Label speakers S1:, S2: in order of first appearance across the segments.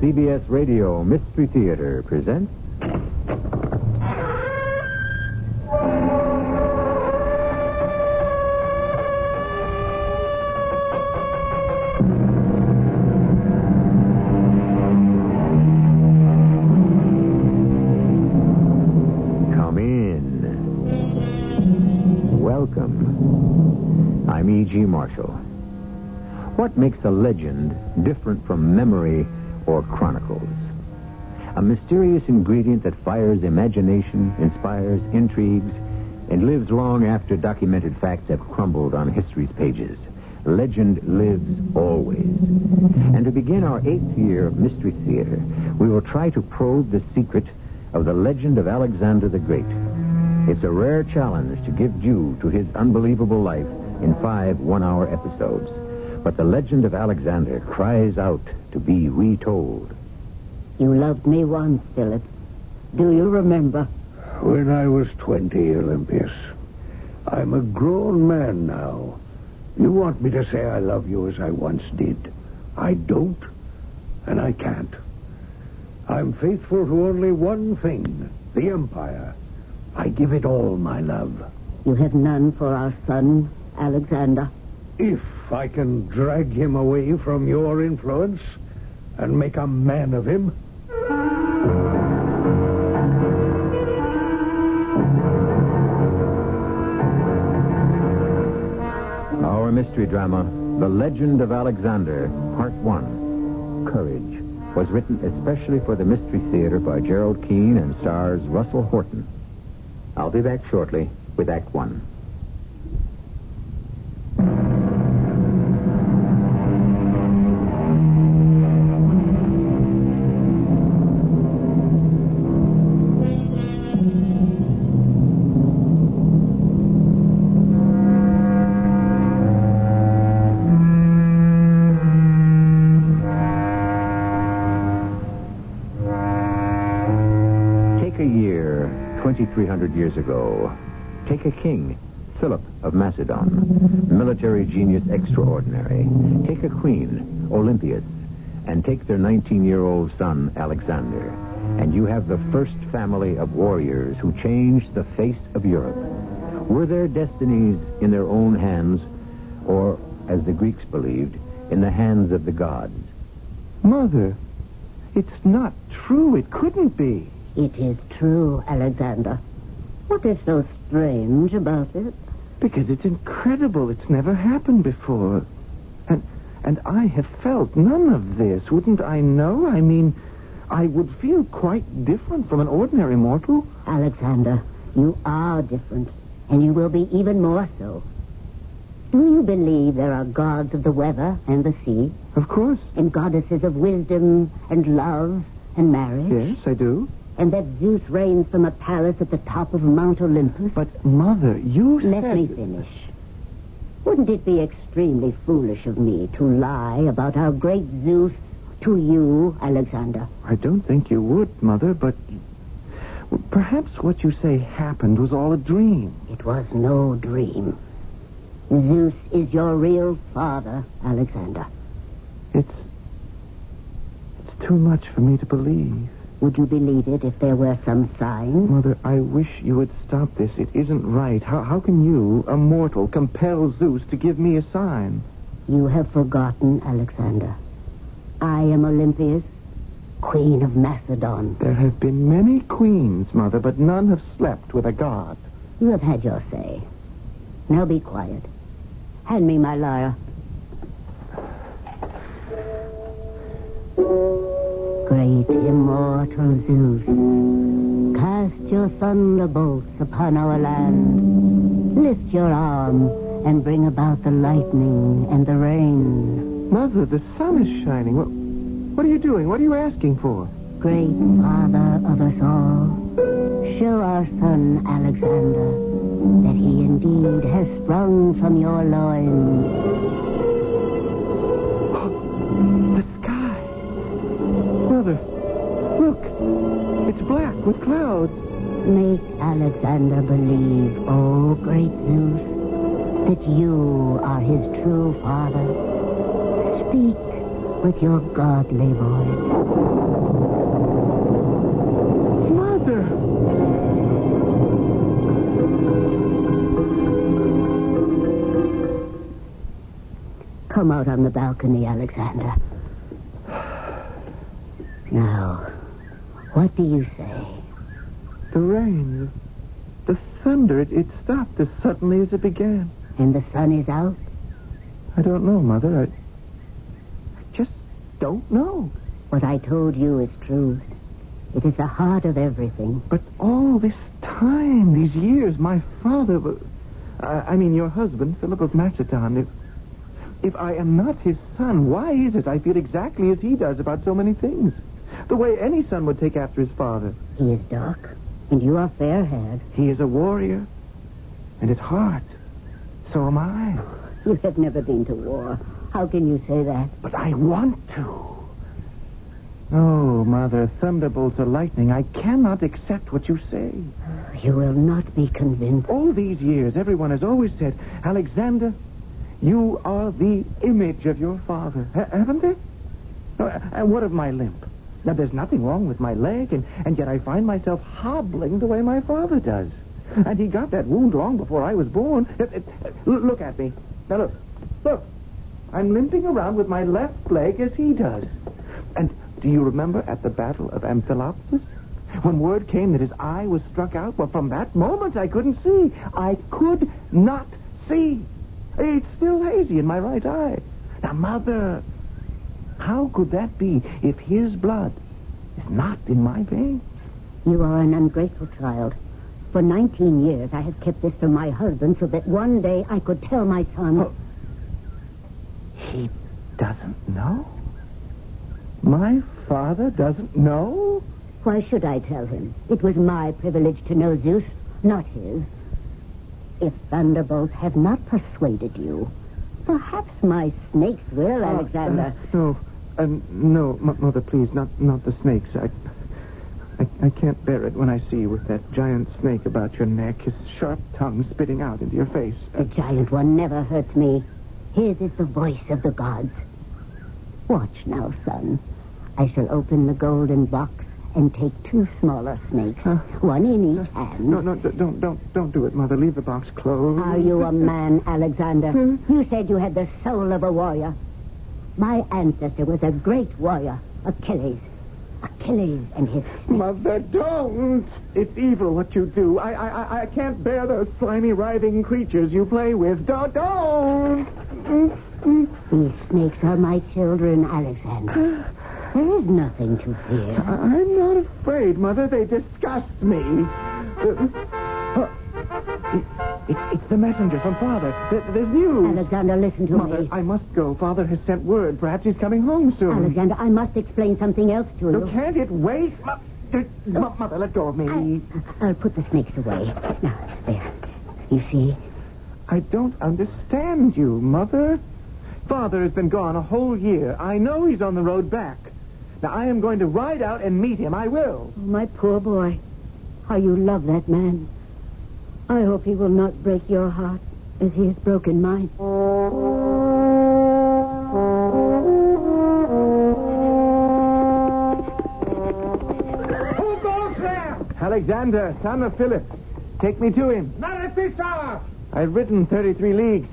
S1: CBS Radio Mystery Theater presents... Come in. Welcome. I'm E.G. Marshall. What makes a legend different from memory or chronicles? A mysterious ingredient that fires imagination, inspires intrigues, and lives long after documented facts have crumbled on history's pages. Legend lives always. And to begin our 8th year of Mystery Theater, we will try to probe the secret of the legend of Alexander the Great. It's a rare challenge to give due to his unbelievable life in 5 one-hour episodes. But the legend of Alexander cries out to be retold.
S2: You loved me once, Philip. Do you remember?
S3: When I was 20, Olympius. I'm a grown man now. You want me to say I love you as I once did. I don't, and I can't. I'm faithful to only one thing, the Empire. I give it all my love.
S2: You have none for our son, Alexander.
S3: If I can drag him away from your influence and make a man of him.
S1: Our mystery drama, The Legend of Alexander, Part 1, Courage, was written especially for the Mystery Theater by Gerald Keane and stars Russell Horton. I'll be back shortly with Act 1. Take a year, 2,300 years ago. Take a king, Philip of Macedon, military genius extraordinary. Take a queen, Olympias, and take their 19-year-old son, Alexander. And you have the first family of warriors who changed the face of Europe. Were their destinies in their own hands, or, as the Greeks believed, in the hands of the gods?
S4: Mother, it's not true. It couldn't be.
S2: It is true, Alexander. What is so strange about it?
S4: Because it's incredible. It's never happened before. And I have felt none of this. Wouldn't I know? I mean, I would feel quite different from an ordinary mortal.
S2: Alexander, you are different, and you will be even more so. Do you believe there are gods of the weather and the sea?
S4: Of course.
S2: And goddesses of wisdom and love and marriage?
S4: Yes, I do.
S2: And that Zeus reigns from a palace at the top of Mount Olympus?
S4: But, Mother, you
S2: Let
S4: said...
S2: me finish. Wouldn't it be extremely foolish of me to lie about our great Zeus to you, Alexander?
S4: I don't think you would, Mother, but... perhaps what you say happened was all a dream.
S2: It was no dream. Zeus is your real father, Alexander.
S4: It's too much for me to believe.
S2: Would you believe it if there were some sign?
S4: Mother, I wish you would stop this. It isn't right. How can you, a mortal, compel Zeus to give me a sign?
S2: You have forgotten, Alexander. I am Olympias, Queen of Macedon.
S4: There have been many queens, Mother, but none have slept with a god.
S2: You have had your say. Now be quiet. Hand me my lyre. Great immortal Zeus, cast your thunderbolts upon our land. Lift your arm and bring about the lightning and the rain.
S4: Mother, the sun is shining. What are you doing? What are you asking for?
S2: Great Father of us all, show our son Alexander that he indeed has sprung from your loins.
S4: The sky. Mother, look. It's black with clouds.
S2: Make Alexander believe, O great Zeus, that you are his true father. Speak, with your godly voice.
S4: Mother!
S2: Come out on the balcony, Alexander. Now, what do you say?
S4: The rain, the thunder, it stopped as suddenly as it began.
S2: And the sun is out?
S4: I don't know, Mother. I just don't know.
S2: What I told you is true. It is the heart of everything.
S4: But all this time, these years, my father... your husband, Philip of Macedon, if I am not his son, why is it I feel exactly as he does about so many things? The way any son would take after his father.
S2: He is dark, and you are fair-haired.
S4: He is a warrior, and at heart, so am I.
S2: You have never been to war. How can you say that?
S4: But I want to. Oh, Mother, thunderbolts or lightning, I cannot accept what you say.
S2: You will not be convinced.
S4: All these years, everyone has always said, Alexander, you are the image of your father. Haven't they? And what of my limp? Now, there's nothing wrong with my leg, and yet I find myself hobbling the way my father does. And he got that wound long before I was born. Look at me. Now, look. I'm limping around with my left leg as he does. And do you remember at the Battle of Amphilopolis? When word came that his eye was struck out, well, from that moment I couldn't see. I could not see. It's still hazy in my right eye. Now, Mother, how could that be if his blood is not in my veins?
S2: You are an ungrateful child. For 19 years, I have kept this from my husband so that one day I could tell my son...
S4: Oh, he doesn't know? My father doesn't know?
S2: Why should I tell him? It was my privilege to know Zeus, not his. If thunderbolts have not persuaded you, perhaps my snakes will, Alexander.
S4: No, Mother, please, not the snakes. I can't bear it when I see you with that giant snake about your neck, his sharp tongue spitting out into your face.
S2: The giant one never hurts me. His is the voice of the gods. Watch now, son. I shall open the golden box and take 2 smaller snakes, one in each hand.
S4: No, don't do it, Mother. Leave the box closed.
S2: Are you a man, Alexander? You said you had the soul of a warrior. My ancestor was a great warrior, Achilles. Achilles and his snake.
S4: Mother, don't! It's evil what you do. I can't bear those slimy, writhing creatures you play with. Don't!
S2: These snakes are my children, Alexander. There is nothing to fear.
S4: I'm not afraid, Mother. They disgust me. It's the messenger from Father. There's news.
S2: Alexander, listen to
S4: Mother,
S2: me.
S4: I must go. Father has sent word. Perhaps he's coming home soon.
S2: Alexander, I must explain something else to you.
S4: Can't it wait? Mother, let go of me.
S2: I'll put the snakes away. Now, there. You see?
S4: I don't understand you, Mother. Father has been gone a whole year. I know he's on the road back. Now, I am going to ride out and meet him. I will.
S2: Oh, my poor boy. How you love that man. I hope he will not break your heart as he has broken mine.
S5: Who goes there?
S4: Alexander, son of Philip. Take me to him.
S5: Not at this hour.
S4: I've ridden 33 leagues.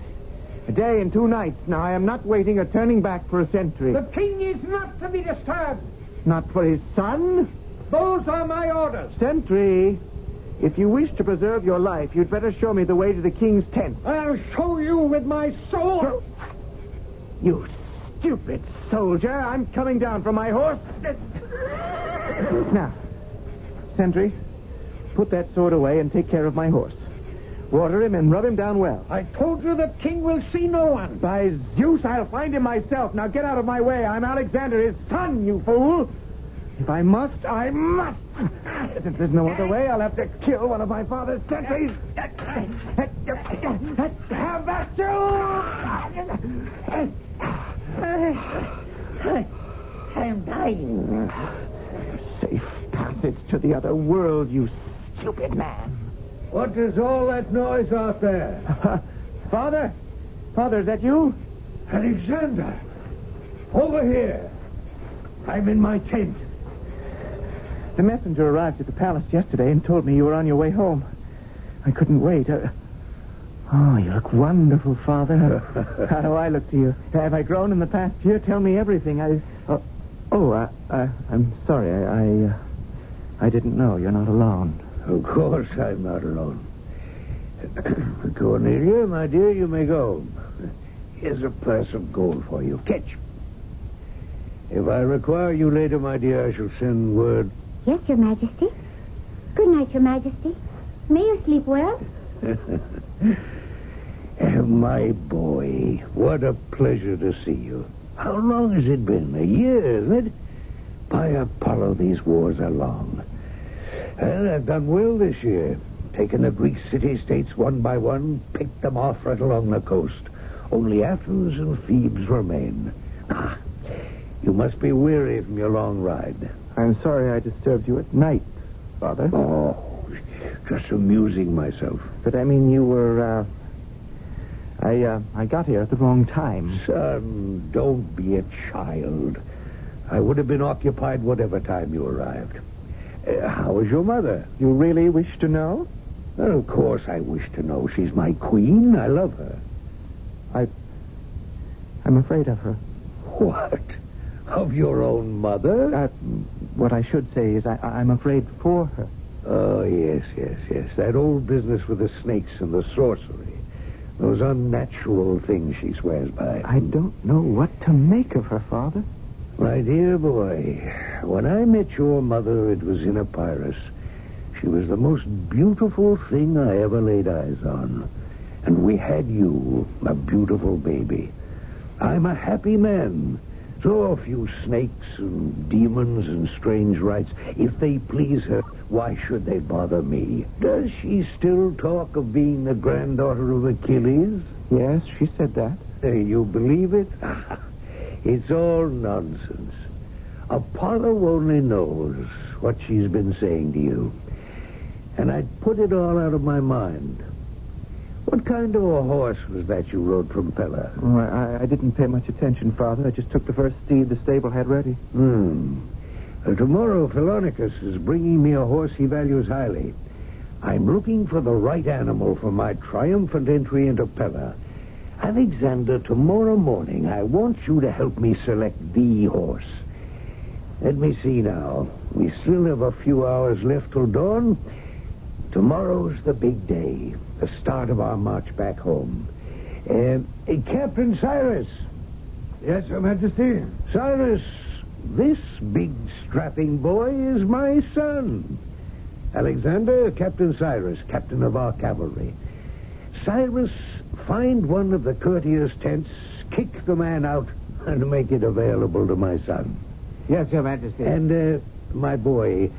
S4: A day and 2 nights. Now, I am not waiting or turning back for a century.
S5: The king is not to be disturbed.
S4: Not for his son?
S5: Those are my orders.
S4: Sentry, if you wish to preserve your life, you'd better show me the way to the king's tent.
S5: I'll show you with my sword.
S4: You stupid soldier. I'm coming down from my horse. Now, Sentry, put that sword away and take care of my horse. Water him and rub him down well.
S5: I told you the king will see no one.
S4: By Zeus, I'll find him myself. Now get out of my way. I'm Alexander, his son, you fool. If I must, I must. If there's no other way, I'll have to kill one of my father's sentries. Have that,
S2: I'm dying.
S4: Safe passage to the other world, you stupid man.
S3: What is all that noise out there?
S4: Father? Father, is that you?
S3: Alexander, Over here. I'm in my tent.
S4: The messenger arrived at the palace yesterday and told me you were on your way home. I couldn't wait. Oh, you look wonderful, Father. How do I look to you? Have I grown in the past year? Tell me everything. I'm sorry. I didn't know. You're not alone.
S3: Of course I'm not alone. Cornelia, my dear, you may go. Here's a purse of gold for you. Catch. If I require you later, my dear, I shall send word.
S6: Yes, Your Majesty. Good night, Your Majesty. May you sleep well.
S3: My boy, what a pleasure to see you. How long has it been? A year, isn't it? By Apollo, these wars are long. Well, I've done well this year. Taken the Greek city-states one by one, picked them off right along the coast. Only Athens and Thebes remain. You must be weary from your long ride.
S4: I'm sorry I disturbed you at night, Father.
S3: Oh, just amusing myself.
S4: But I mean, you were, I got here at the wrong time.
S3: Son, don't be a child. I would have been occupied whatever time you arrived. How is your mother?
S4: You really wish to know?
S3: Well, of course I wish to know. She's my queen. I love her.
S4: I'm afraid of her.
S3: What? Of your own mother?
S4: What I should say is I'm afraid for her.
S3: Oh, yes. That old business with the snakes and the sorcery. Those unnatural things she swears by.
S4: I don't know what to make of her, Father.
S3: My dear boy, when I met your mother, it was in Epirus. She was the most beautiful thing I ever laid eyes on. And we had you, a beautiful baby. I'm a happy man. So a few snakes and demons and strange rites, if they please her, why should they bother me? Does she still talk of being the granddaughter of Achilles?
S4: Yes, she said that.
S3: You believe it? It's all nonsense. Apollo only knows what she's been saying to you. And I'd put it all out of my mind. What kind of a horse was that you rode from Pella?
S4: Oh, I didn't pay much attention, Father. I just took the first steed the stable had ready.
S3: Tomorrow, Philonicus is bringing me a horse he values highly. I'm looking for the right animal for my triumphant entry into Pella. Alexander, tomorrow morning, I want you to help me select the horse. Let me see now. We still have a few hours left till dawn. Tomorrow's the big day, the start of our march back home. Captain Cyrus.
S5: Yes, Your Majesty.
S3: Cyrus, this big strapping boy is my son. Alexander, Captain Cyrus, captain of our cavalry. Cyrus, find one of the courtiers' tents, kick the man out, and make it available to my son.
S5: Yes, Your Majesty.
S3: And, my boy,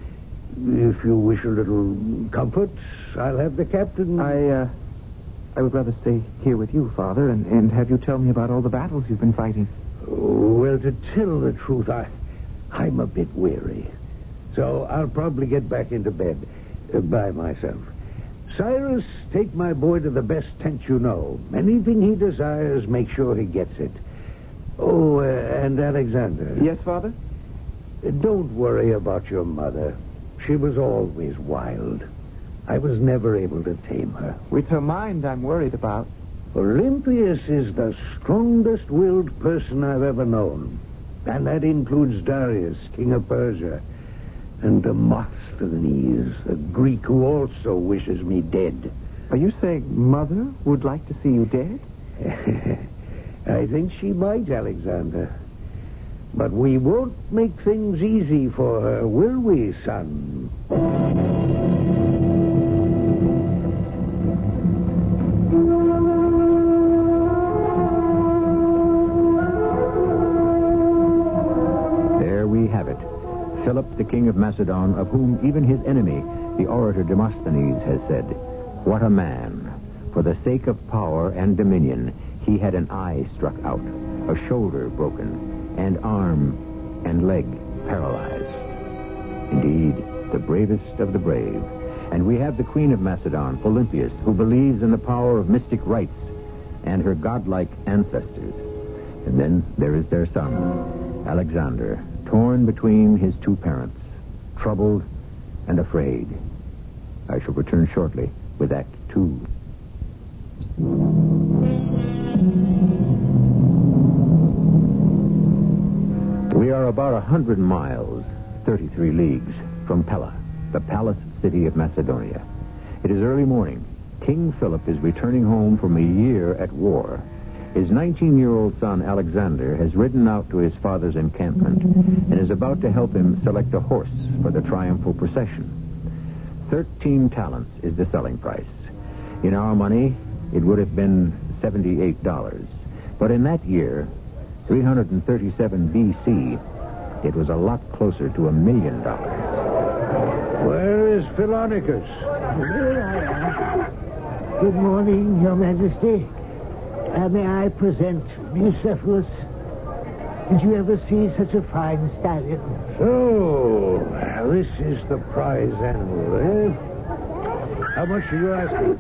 S3: if you wish a little comfort, I'll have the captain...
S4: I would rather stay here with you, Father, and have you tell me about all the battles you've been fighting.
S3: Well, to tell the truth, I'm a bit weary. So I'll probably get back into bed by myself. Cyrus, take my boy to the best tent you know. Anything he desires, make sure he gets it. Oh, and Alexander.
S4: Yes, Father?
S3: Don't worry about your mother. She was always wild. I was never able to tame her.
S4: It's her mind I'm worried about.
S3: Olympias is the strongest-willed person I've ever known. And that includes Darius, king of Persia, and Demosthenes, a Greek who also wishes me dead.
S4: Are you saying Mother would like to see you dead?
S3: I think she might, Alexander. But we won't make things easy for her, will we, son?
S1: There we have it. Philip, the king of Macedon, of whom even his enemy, the orator Demosthenes, has said, "What a man! For the sake of power and dominion, he had an eye struck out, a shoulder broken, and arm and leg paralyzed." Indeed, the bravest of the brave. And we have the queen of Macedon, Olympias, who believes in the power of mystic rites and her godlike ancestors. And then there is their son, Alexander, torn between his two parents, troubled and afraid. I shall return shortly with Act 2. We are about 100 miles, 33 leagues, from Pella, the palace city of Macedonia. It is early morning. King Philip is returning home from a year at war. His 19-year-old son, Alexander, has ridden out to his father's encampment and is about to help him select a horse for the triumphal procession. 13 talents is the selling price. In our money, it would have been $78. But in that year, 337 B.C., it was a lot closer to $1 million.
S3: Where is Philonicus?
S2: Here I am. Good morning, Your Majesty. May I present Bucephalus? Did you ever see such a fine stallion?
S3: So, this is the prize animal, eh? How much are you asking?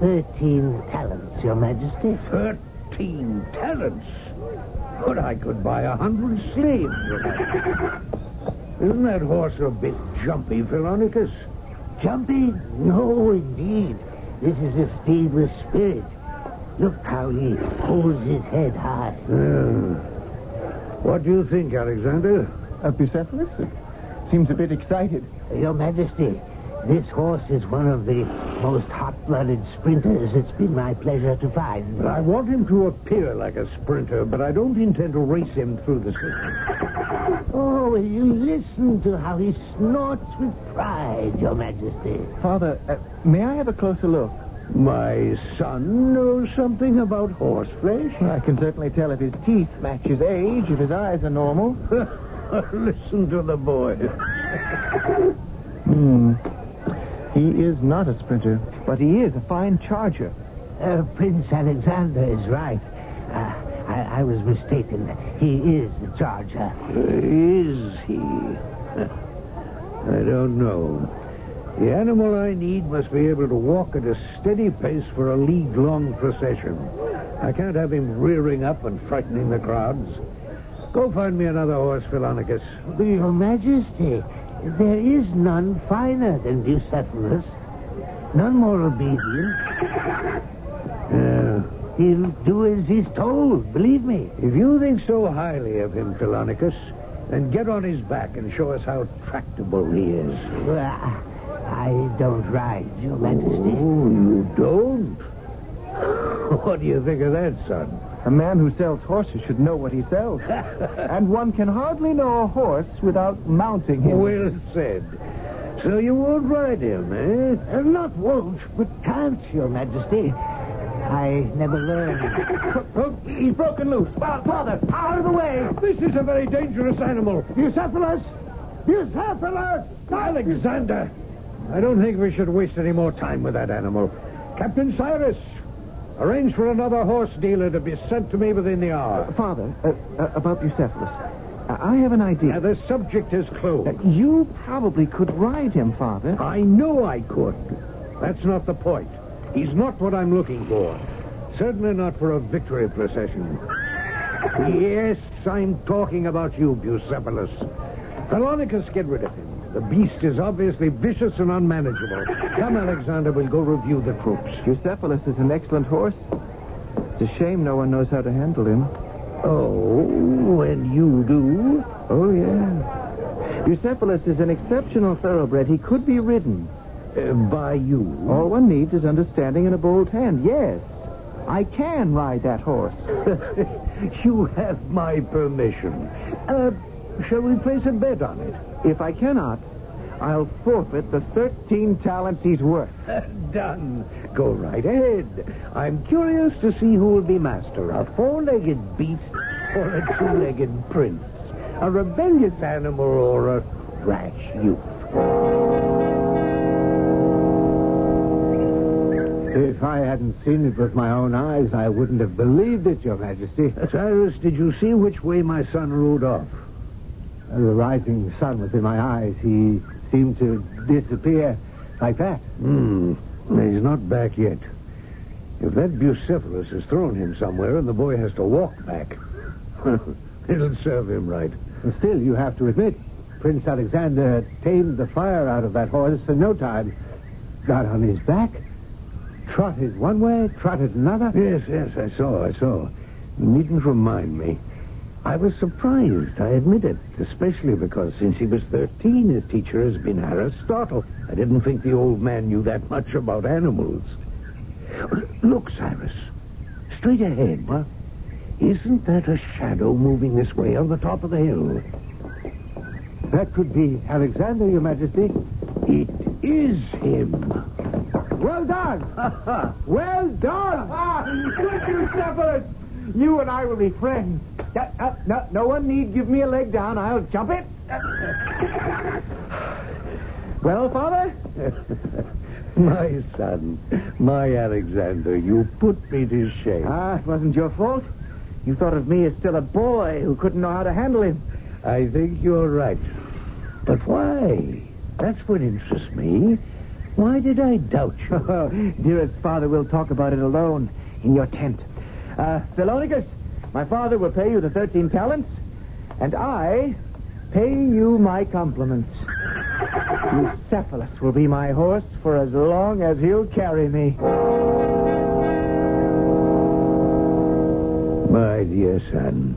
S2: 13 talents, Your Majesty.
S3: 13 talents? But I could buy 100 slaves. Isn't that horse a bit jumpy, Philonicus?
S2: Jumpy? No, indeed. This is a steed with spirit. Look how he holds his head high.
S3: What do you think, Alexander?
S4: Bucephalus? Seems a bit excited.
S2: Your Majesty, this horse is one of the most hot-blooded sprinters it's been my pleasure to find.
S3: I want him to appear like a sprinter, but I don't intend to race him through the city.
S2: Oh, will you listen to how he snorts with pride, Your Majesty?
S4: Father, may I have a closer look?
S3: My son knows something about horse flesh.
S4: I can certainly tell if his teeth match his age, if his eyes are normal.
S3: Listen to the boy.
S4: He is not a sprinter, but he is a fine charger.
S2: Prince Alexander is right. I was mistaken. He is the charger.
S3: Is he? I don't know. The animal I need must be able to walk at a steady pace for a league-long procession. I can't have him rearing up and frightening the crowds. Go find me another horse, Philonicus.
S2: Your Majesty, there is none finer than Bucephalus. None more obedient. He'll do as he's told, believe me.
S3: If you think so highly of him, Philonicus, then get on his back and show us how tractable he is.
S2: Well, I don't ride, Your Majesty.
S3: Oh, you don't? What do you think of that, son?
S4: A man who sells horses should know what he sells. And one can hardly know a horse without mounting him.
S3: Well said. So you won't ride him, eh?
S2: Not won't, but can't, Your Majesty. I never learned.
S4: He's broken loose. Father, out of the way.
S3: This is a very dangerous animal.
S2: Bucephalus! Bucephalus!
S3: Alexander! I don't think we should waste any more time with that animal. Captain Cyrus, arrange for another horse dealer to be sent to me within the hour.
S4: Father, about Bucephalus. I have an idea.
S3: Now, the subject is closed.
S4: You probably could ride him, Father.
S3: I know I could. That's not the point. He's not what I'm looking for. Certainly not for a victory procession. Yes, I'm talking about you, Bucephalus. Philonicus, get rid of him. The beast is obviously vicious and unmanageable. Come, Alexander, we'll go review the troops.
S4: Bucephalus is an excellent horse. It's a shame no one knows how to handle him.
S3: Oh, and you do?
S4: Oh, yeah. Bucephalus is an exceptional thoroughbred. He could be ridden.
S3: By you?
S4: All one needs is understanding and a bold hand. Yes, I can ride that horse.
S3: You have my permission. Shall we place a bet on it?
S4: If I cannot, I'll forfeit the 13 talents he's worth.
S3: Done. Go right ahead. I'm curious to see who will be master, a four-legged beast or a two-legged prince, a rebellious animal or a rash youth.
S5: If I hadn't seen it with my own eyes, I wouldn't have believed it, Your Majesty.
S3: Cyrus, did you see which way my son rode off?
S5: The rising sun was in my eyes. He seemed to disappear like that.
S3: He's not back yet. If that Bucephalus has thrown him somewhere and the boy has to walk back, it'll serve him right.
S5: Still, you have to admit, Prince Alexander tamed the fire out of that horse in no time. Got on his back, trotted one way, trotted another.
S3: Yes, I saw. You needn't remind me. I was surprised, I admit it, especially because since he was 13, his teacher has been Aristotle. I didn't think the old man knew that much about animals. Look, Cyrus, straight ahead.
S5: What?
S3: Isn't that a shadow moving this way on the top of the hill?
S5: That could be Alexander, Your Majesty.
S3: It is him.
S5: Well done! Well done! Good Bucephalus! You and I will be friends. No one need give me a leg down. I'll jump it. Well, Father?
S3: My son, my Alexander, you put me to shame.
S5: It wasn't your fault. You thought of me as still a boy who couldn't know how to handle him.
S3: I think you're right. But why? That's what interests me. Why did I doubt you?
S5: Dearest Father, we'll talk about it alone in your tent. Philonicus, my father will pay you the 13 talents, and I pay you my compliments. Bucephalus will be my horse for as long as he'll carry me.
S3: My dear son,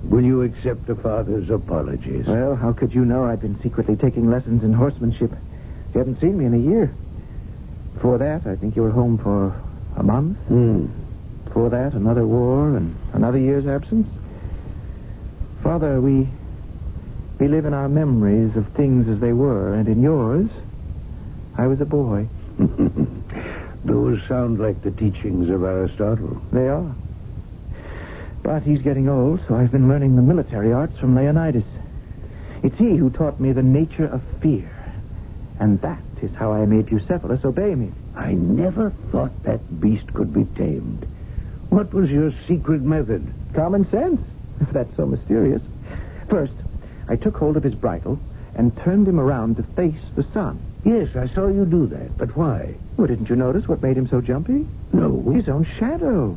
S3: will you accept the father's apologies?
S5: Well, how could you know I've been secretly taking lessons in horsemanship? You haven't seen me in a year. Before that, I think you were home for a month. Before that, another war and another year's absence. Father, we live in our memories of things as they were, and in yours, I was a boy.
S3: Those sound like the teachings of Aristotle.
S5: They are. But he's getting old, so I've been learning the military arts from Leonidas. It's he who taught me the nature of fear. And that is how I made Bucephalus obey me.
S3: I never thought that beast could be tamed. What was your secret method?
S5: Common sense, if that's so mysterious. First, I took hold of his bridle and turned him around to face the sun.
S3: Yes, I saw you do that, but why?
S5: Well, didn't you notice what made him so jumpy?
S3: No.
S5: His own shadow.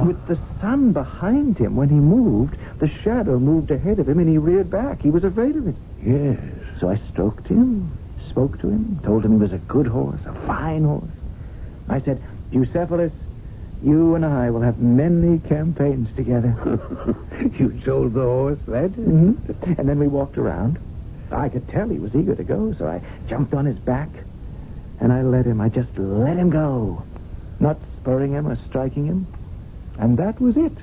S5: With the sun behind him, when he moved, the shadow moved ahead of him and he reared back. He was afraid of it.
S3: Yes.
S5: So I stroked him, spoke to him, told him he was a good horse, a fine horse. I said, Bucephalus, you and I will have many campaigns together.
S3: You told the horse that?
S5: Mm-hmm. And then we walked around. I could tell he was eager to go, so I jumped on his back, and I just let him go. Not spurring him or striking him. And that was it.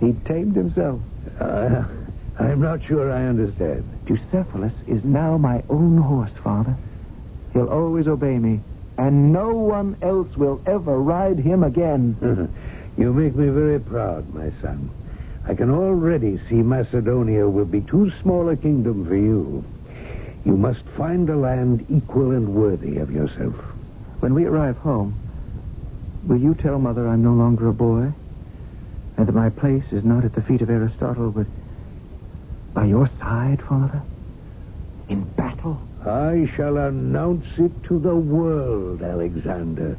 S5: He tamed himself.
S3: I'm not sure I understand.
S5: Bucephalus is now my own horse, Father. He'll always obey me, and no one else will ever ride him again.
S3: You make me very proud, my son. I can already see Macedonia will be too small a kingdom for you. You must find a land equal and worthy of yourself.
S5: When we arrive home, will you tell Mother I'm no longer a boy? And that my place is not at the feet of Aristotle, but by your side, Father? In battle?
S3: I shall announce it to the world, Alexander.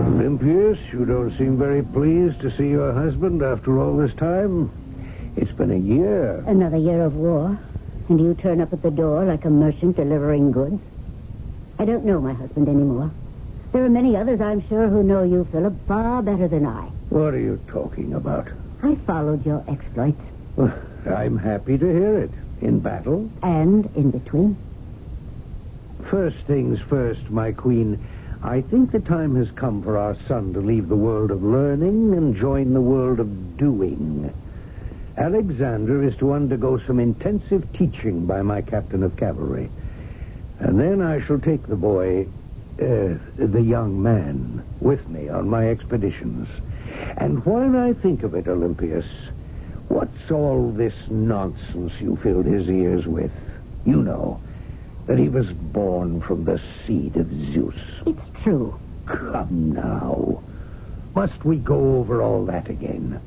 S3: Olympius, you don't seem very pleased to see your husband after all this time. It's been a year.
S2: Another year of war. And you turn up at the door like a merchant delivering goods. I don't know my husband anymore. There are many others, I'm sure, who know you, Philip, far better than I.
S3: What are you talking about?
S2: I followed your exploits.
S3: Well, I'm happy to hear it. In battle?
S2: And in between.
S3: First things first, my queen. I think the time has come for our son to leave the world of learning and join the world of doing. Alexander is to undergo some intensive teaching by my captain of cavalry. And then I shall take the boy, the young man, with me on my expeditions. And while I think of it, Olympius, what's all this nonsense you filled his ears with? You know, that he was born from the seed of Zeus.
S2: It's true.
S3: Come now. Must we go over all that again?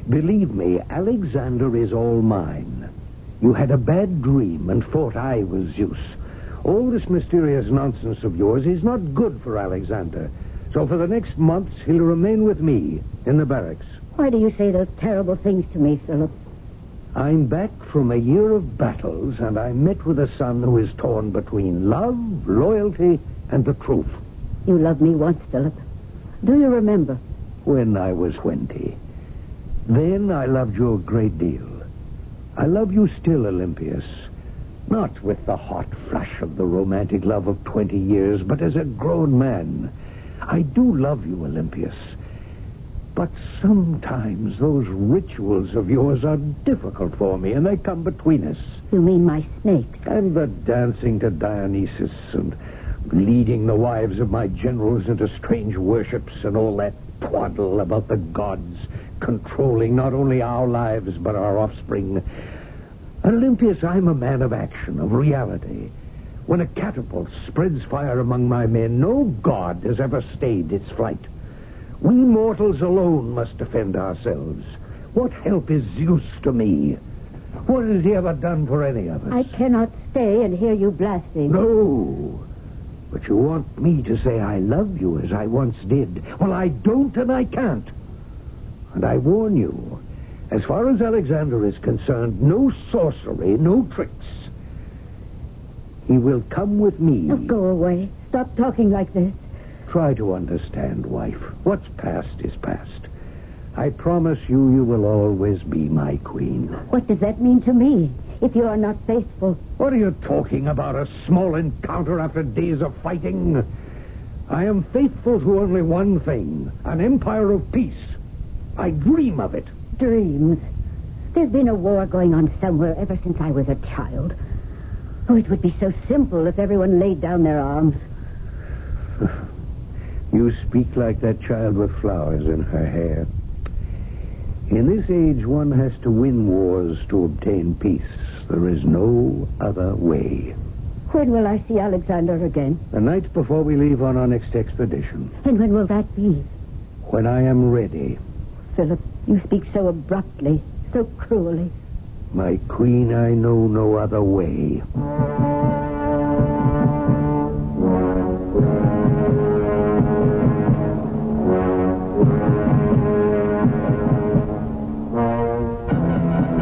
S3: Believe me, Alexander is all mine. You had a bad dream and thought I was Zeus. All this mysterious nonsense of yours is not good for Alexander. So for the next months, he'll remain with me in the barracks.
S2: Why do you say those terrible things to me, Philip?
S3: I'm back from a year of battles, and I met with a son who is torn between love, loyalty, and the truth.
S2: You loved me once, Philip. Do you remember?
S3: When I was 20. Then I loved you a great deal. I love you still, Olympias. Not with the hot flush of the romantic love of 20 years, but as a grown man. I do love you, Olympias. But sometimes those rituals of yours are difficult for me, and they come between us.
S2: You mean my snakes?
S3: And the dancing to Dionysus, and leading the wives of my generals into strange worships, and all that twaddle about the gods controlling not only our lives, but our offspring. Olympias, I'm a man of action, of reality. When a catapult spreads fire among my men, no god has ever stayed its flight. We mortals alone must defend ourselves. What help is Zeus to me? What has he ever done for any of us?
S2: I cannot stay and hear you blasting.
S3: No. But you want me to say I love you as I once did. Well, I don't and I can't. And I warn you, as far as Alexander is concerned, no sorcery, no tricks. He will come with me.
S2: Oh, go away. Stop talking like this.
S3: Try to understand, wife. What's past is past. I promise you, you will always be my queen.
S2: What does that mean to me, if you are not faithful?
S3: What are you talking about, a small encounter after days of fighting? I am faithful to only one thing, an empire of peace. I dream of it.
S2: Dreams. There's been a war going on somewhere ever since I was a child. Oh, it would be so simple if everyone laid down their arms.
S3: You speak like that child with flowers in her hair. In this age, one has to win wars to obtain peace. There is no other way.
S2: When will I see Alexander again?
S3: The night before we leave on our next expedition.
S2: And when will that be?
S3: When I am ready.
S2: Philip, you speak so abruptly, so cruelly.
S3: My queen, I know no other way.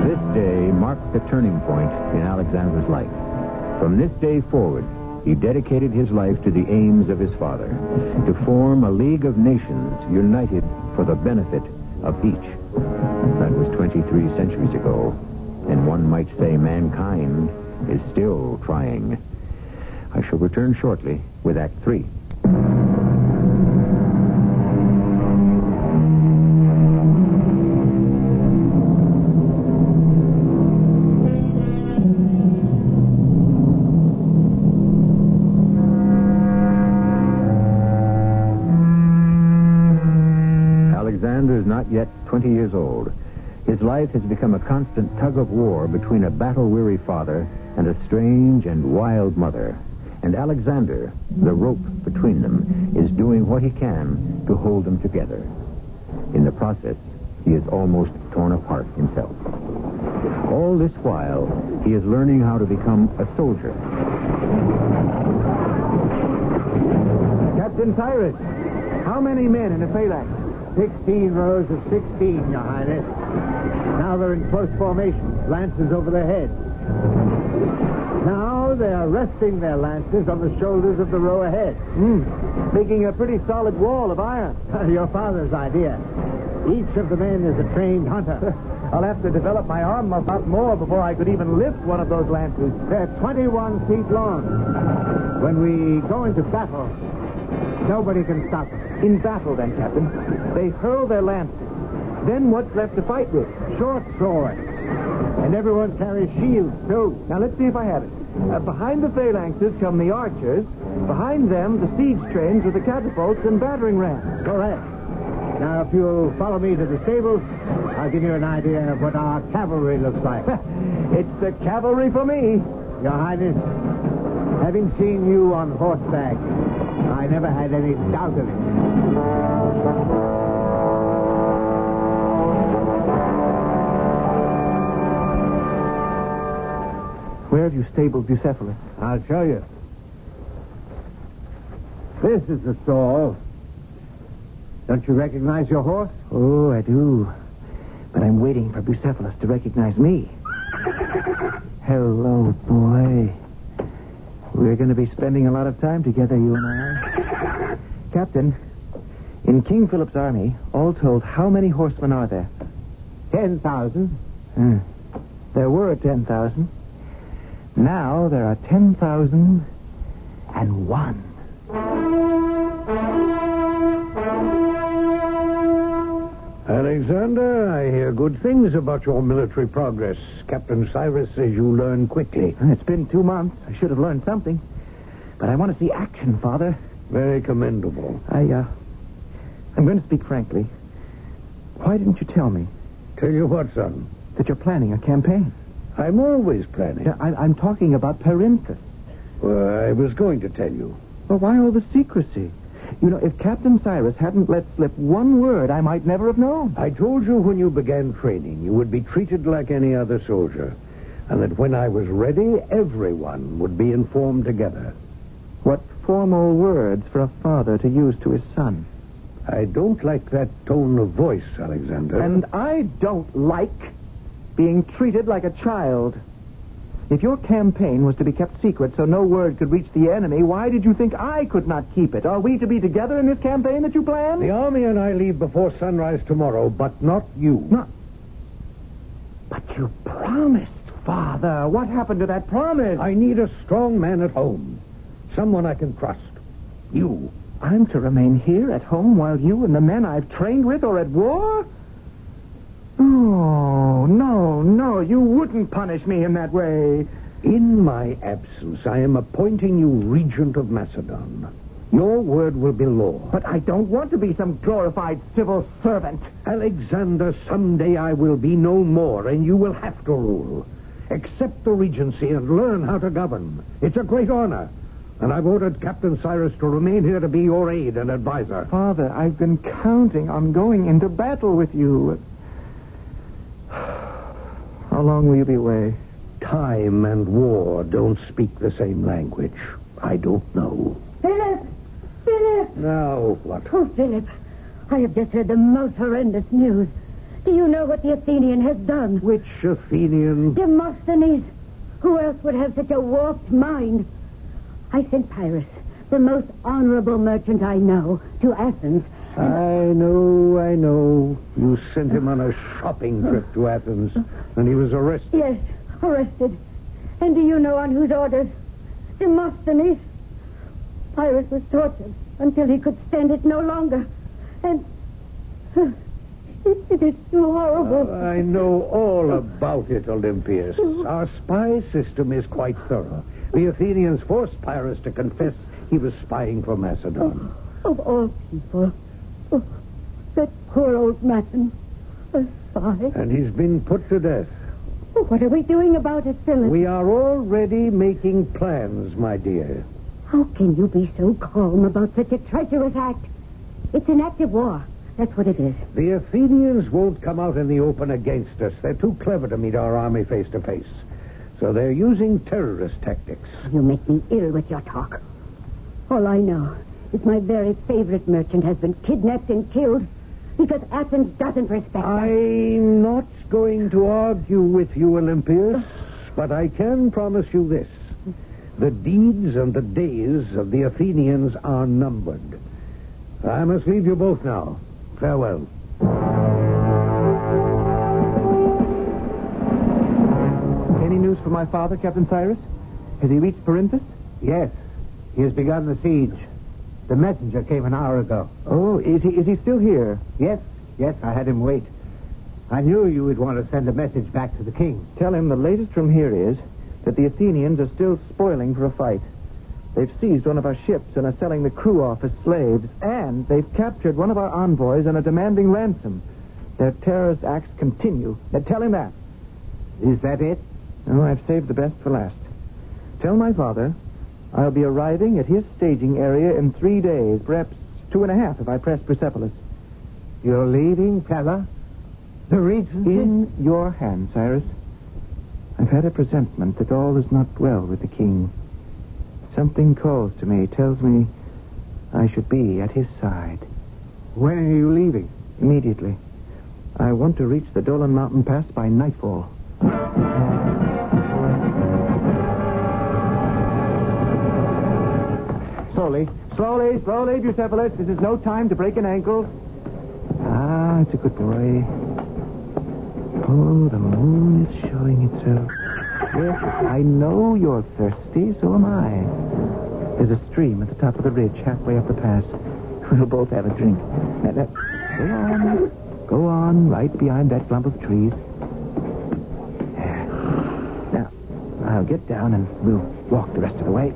S1: This day marked the turning point in Alexander's life. From this day forward, he dedicated his life to the aims of his father, to form a League of Nations united for the benefit of each. That was 23 centuries ago, and one might say mankind is still trying. I shall return shortly with Act 3. Alexander is not yet 20 years old. His life has become a constant tug of war between a battle-weary father and a strange and wild mother. And Alexander, the rope between them, is doing what he can to hold them together. In the process, he is almost torn apart himself. All this while, he is learning how to become a soldier.
S5: Captain Cyrus, how many men in a phalanx?
S7: 16 rows of 16, Your Highness. Now they're in close formation, lances over their heads. Now they are resting their lances on the shoulders of the row ahead.
S5: Making a pretty solid wall of iron.
S7: Your father's idea. Each of the men is a trained hunter.
S5: I'll have to develop my arm a lot more before I could even lift one of those lances.
S7: They're 21 feet long. When we go into battle, nobody can stop us.
S5: In battle, then, Captain, they hurl their lances. Then what's left to fight with?
S7: Short swords. And everyone carries shields, too.
S5: Now, let's see if I have it. Behind the phalanxes come the archers. Behind them, the siege trains with the catapults and battering rams.
S7: Correct. Now, if you'll follow me to the stables, I'll give you an idea of what our cavalry looks like.
S5: It's the cavalry for me.
S7: Your Highness, having seen you on horseback, I never had any doubt of it.
S5: Where have you stabled Bucephalus?
S7: I'll show you. This is the stall. Don't you recognize your horse?
S5: Oh, I do. But I'm waiting for Bucephalus to recognize me. Hello, boy. We're going to be spending a lot of time together, you and I. Captain, in King Philip's army, all told, how many horsemen are there?
S7: 10,000.
S5: There were 10,000. Now there are 10,001.
S3: Alexander, I hear good things about your military progress. Captain Cyrus says you learn quickly.
S5: It's been 2 months. I should have learned something. But I want to see action, Father.
S3: Very commendable.
S5: I'm going to speak frankly. Why didn't you tell me
S3: Tell you what, son.
S5: that you're planning a campaign?
S3: I'm always planning.
S5: Yeah, I'm talking about Perinthus.
S3: Well, I was going to tell you.
S5: Well, why all the secrecy? You know, if Captain Cyrus hadn't let slip one word, I might never have known.
S3: I told you when you began training you would be treated like any other soldier, and that when I was ready, everyone would be informed together.
S5: What formal words for a father to use to his son.
S3: I don't like that tone of voice, Alexander.
S5: And I don't like being treated like a child. If your campaign was to be kept secret so no word could reach the enemy, why did you think I could not keep it? Are we to be together in this campaign that you planned?
S3: The army and I leave before sunrise tomorrow, but not you.
S5: No. But you promised, Father. What happened to that promise?
S3: I need a strong man at home. Someone I can trust. You.
S5: I'm to remain here at home while you and the men I've trained with are at war? Oh, no, you wouldn't punish me in that way.
S3: In my absence, I am appointing you regent of Macedon. Your word will be law.
S5: But I don't want to be some glorified civil servant.
S3: Alexander, someday I will be no more, and you will have to rule. Accept the regency and learn how to govern. It's a great honor. And I've ordered Captain Cyrus to remain here to be your aide and advisor.
S5: Father, I've been counting on going into battle with you. How long will you be away?
S3: Time and war don't speak the same language. I don't know.
S2: Philip! Philip!
S3: Now what?
S2: Oh, Philip, I have just heard the most horrendous news. Do you know what the Athenian has done?
S3: Which Athenian?
S2: Demosthenes. Who else would have such a warped mind? I sent Pyrrhus, the most honorable merchant I know, to Athens.
S3: I know. You sent him on a shopping trip to Athens, and he was arrested.
S2: Yes, arrested. And do you know on whose orders? Demosthenes. Pyrrhus was tortured until he could stand it no longer. And it is too horrible.
S3: I know all about it, Olympias. Our spy system is quite thorough. The Athenians forced Pyrrhus to confess he was spying for Macedon.
S2: Of all people. Oh, that poor old man. A spy.
S3: And he's been put to death.
S2: Oh, what are we doing about it, Philip?
S3: We are already making plans, my dear.
S2: How can you be so calm about such a treacherous act? It's an act of war. That's what it is.
S3: The Athenians won't come out in the open against us. They're too clever to meet our army face to face. So they're using terrorist tactics.
S2: You make me ill with your talk. All I know is my very favorite merchant has been kidnapped and killed because Athens doesn't respect us.
S3: I'm not going to argue with you, Olympias, but I can promise you this. The deeds and the days of the Athenians are numbered. I must leave you both now. Farewell.
S5: Any news from my father, Captain Cyrus? Has he reached Perinthus?
S7: Yes. He has begun the siege. The messenger came an hour ago.
S5: Oh, is he still here?
S7: Yes, I had him wait. I knew you would want to send a message back to the king.
S5: Tell him the latest from here is that the Athenians are still spoiling for a fight. They've seized one of our ships and are selling the crew off as slaves. And they've captured one of our envoys and are demanding ransom. Their terrorist acts continue. Now, tell him that.
S7: Is that it?
S5: No, I've saved the best for last. Tell my father I'll be arriving at his staging area in 3 days, perhaps 2.5 if I press Persepolis.
S7: You're leaving, Pella? The regency?
S5: In your hands, Cyrus. I've had a presentiment that all is not well with the king. Something calls to me, tells me I should be at his side.
S7: When are you leaving?
S5: Immediately. I want to reach the Dolan Mountain Pass by nightfall. Slowly, Bucephalus. This is no time to break an ankle. Ah, it's a good boy. Oh, the moon is showing itself. Yes, I know you're thirsty, so am I. There's a stream at the top of the ridge, halfway up the pass. We'll both have a drink. Go on, right behind that clump of trees. There. Now, I'll get down and we'll walk the rest of the way.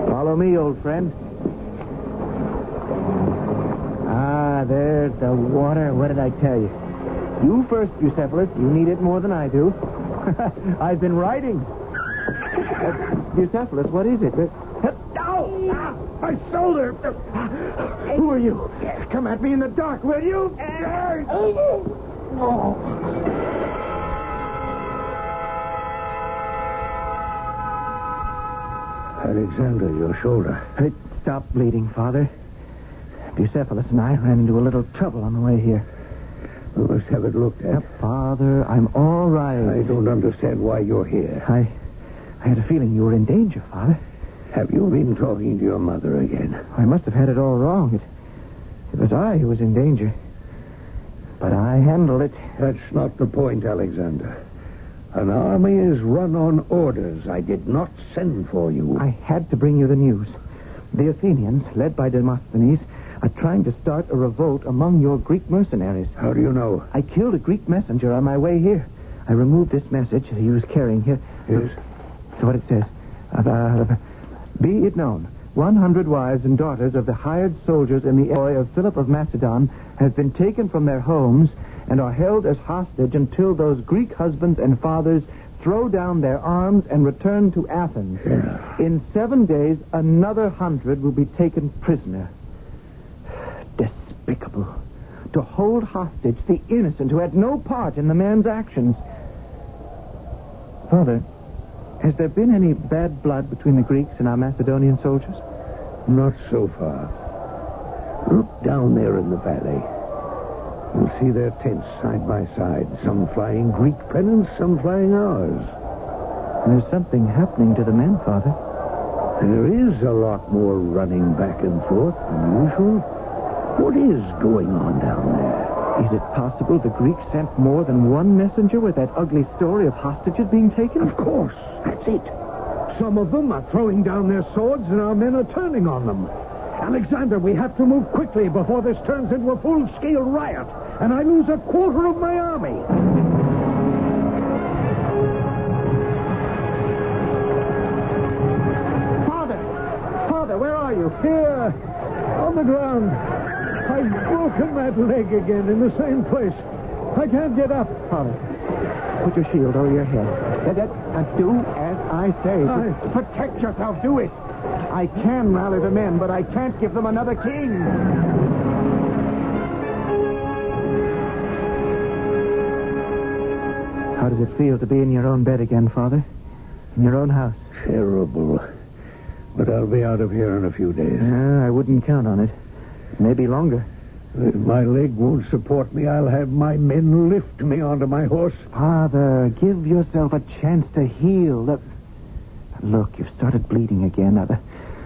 S5: Follow me, old friend. Ah, there's the water. What did I tell you? You first, Bucephalus. You need it more than I do. I've been riding. Bucephalus, what is it?
S3: Ow! My shoulder!
S5: Who are you? Come at me in the dark, will you?
S3: Alexander, your shoulder.
S5: It stopped bleeding, Father. Bucephalus and I ran into a little trouble on the way here.
S3: We must have it looked at.
S5: Father, I'm all right.
S3: I don't understand why you're here.
S5: I had a feeling you were in danger, Father.
S3: Have you been talking to your mother again?
S5: I must have had it all wrong. It was I who was in danger. But I handled it.
S3: That's not the point, Alexander. An army is run on orders. I did not send for you.
S5: I had to bring you the news. The Athenians, led by Demosthenes, are trying to start a revolt among your Greek mercenaries.
S3: How do you know?
S5: I killed a Greek messenger on my way here. I removed this message he was carrying here.
S3: Yes?
S5: So what it says. Be it known, 100 wives and daughters of the hired soldiers in the employ of Philip of Macedon have been taken from their homes and are held as hostage until those Greek husbands and fathers throw down their arms and return to Athens.
S3: Yeah.
S5: In 7 days, another 100 will be taken prisoner. Despicable. To hold hostage the innocent who had no part in the man's actions. Father, has there been any bad blood between the Greeks and our Macedonian soldiers?
S3: Not so far. Look down there in the valley. You'll see their tents side by side. Some flying Greek pennants, some flying ours.
S5: There's something happening to the men, Father.
S3: There is a lot more running back and forth than usual. What is going on down there?
S5: Is it possible the Greeks sent more than one messenger with that ugly story of hostages being taken?
S3: Of course. That's it.
S7: Some of them are throwing down their swords and our men are turning on them. Alexander, we have to move quickly before this turns into a full-scale riot, and I lose a quarter of my army.
S5: Father, where are you?
S7: Here, on the ground. I've broken that leg again in the same place. I can't get up.
S5: Father, put your shield over your head. Do as I say. Protect yourself. Do it. I can rally the men, but I can't give them another king. How does it feel to be in your own bed again, Father? In your own house?
S3: Terrible. But I'll be out of here in a few days.
S5: I wouldn't count on it. Maybe longer.
S3: If my leg won't support me, I'll have my men lift me onto my horse.
S5: Father, give yourself a chance to heal. Look, you've started bleeding again.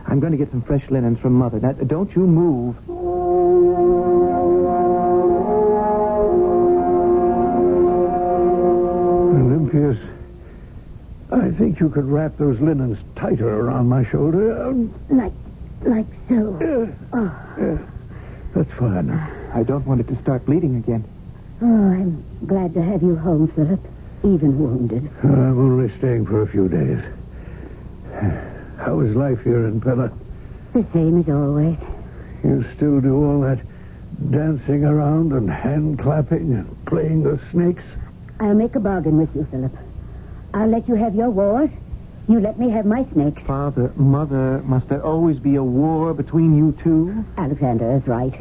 S5: I'm going to get some fresh linens from Mother. Now, don't you move.
S3: Olympius, I think you could wrap those linens tighter around my shoulder.
S2: Like so.
S3: That's fine.
S5: I don't want it to start bleeding again.
S2: Oh, I'm glad to have you home, Philip. Even wounded.
S3: I'm only staying for a few days. How is life here in Pella?
S2: The same as always.
S3: You still do all that dancing around and hand clapping and playing the snakes?
S2: I'll make a bargain with you, Philip. I'll let you have your wars. You let me have my snakes.
S5: Father, Mother, must there always be a war between you two?
S2: Alexander is right.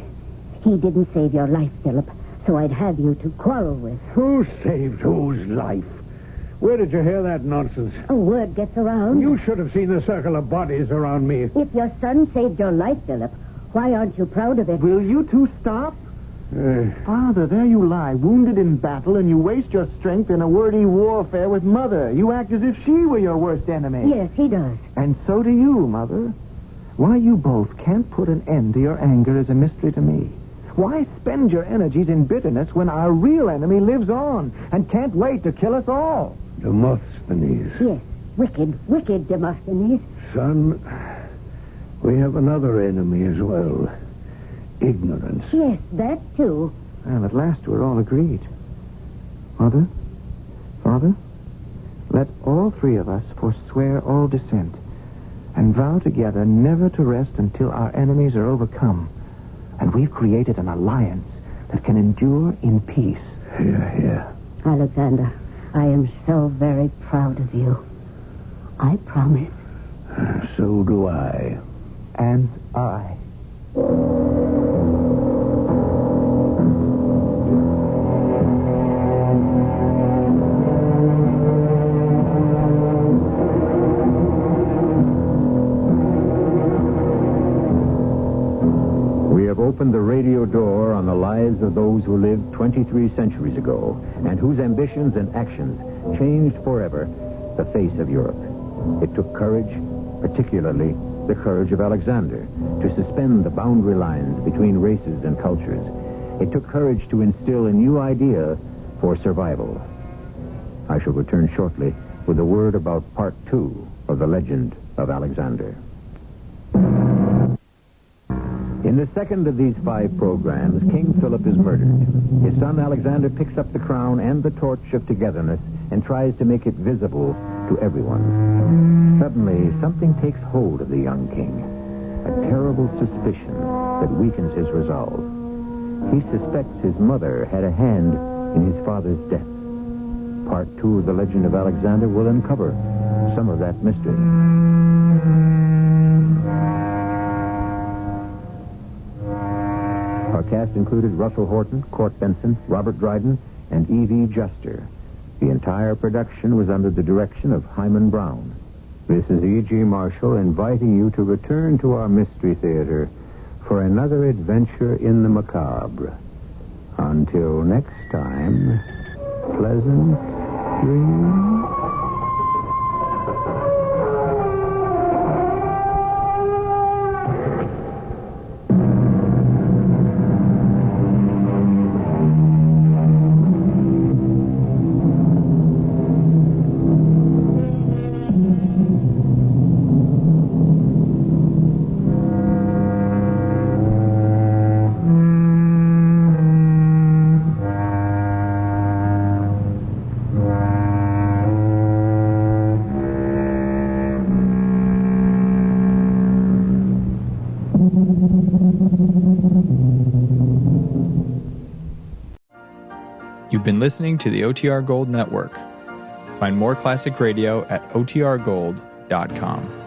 S2: He didn't save your life, Philip, so I'd have you to quarrel with.
S3: Who saved whose life?
S7: Where did you hear that nonsense?
S2: A word gets around.
S7: You should have seen the circle of bodies around me.
S2: If your son saved your life, Philip, why aren't you proud of it?
S4: Will you two stop? Father, there you lie, wounded in battle, and you waste your strength in a wordy warfare with Mother. You act as if she were your worst enemy.
S2: Yes, he does.
S4: And so do you, Mother. Why you both can't put an end to your anger is a mystery to me. Why spend your energies in bitterness when our real enemy lives on and can't wait to kill us all?
S3: Demosthenes.
S2: Yes, wicked Demosthenes.
S3: Son, we have another enemy as well. Ignorance.
S2: Yes, that too.
S4: Well, at last we're all agreed. Mother, Father, let all three of us forswear all dissent and vow together never to rest until our enemies are overcome. And we've created an alliance that can endure in peace.
S3: Here.
S2: Alexander, I am so very proud of you. I promise.
S3: So do I.
S4: And I.
S1: Opened the radio door on the lives of those who lived 23 centuries ago and whose ambitions and actions changed forever the face of Europe. It took courage, particularly the courage of Alexander, to suspend the boundary lines between races and cultures. It took courage to instill a new idea for survival. I shall return shortly with a word about part 2 of the legend of Alexander. In the second of these 5 programs, King Philip is murdered. His son Alexander picks up the crown and the torch of togetherness and tries to make it visible to everyone. Suddenly, something takes hold of the young king, a terrible suspicion that weakens his resolve. He suspects his mother had a hand in his father's death. Part 2 of the legend of Alexander will uncover some of that mystery. Our cast included Russell Horton, Court Benson, Robert Dryden, and E.V. Juster. The entire production was under the direction of Hyman Brown. This is E.G. Marshall inviting you to return to our Mystery Theater for another adventure in the macabre. Until next time, pleasant dreams.
S8: You've been listening to the OTR Gold Network. Find more classic radio at otrgold.com.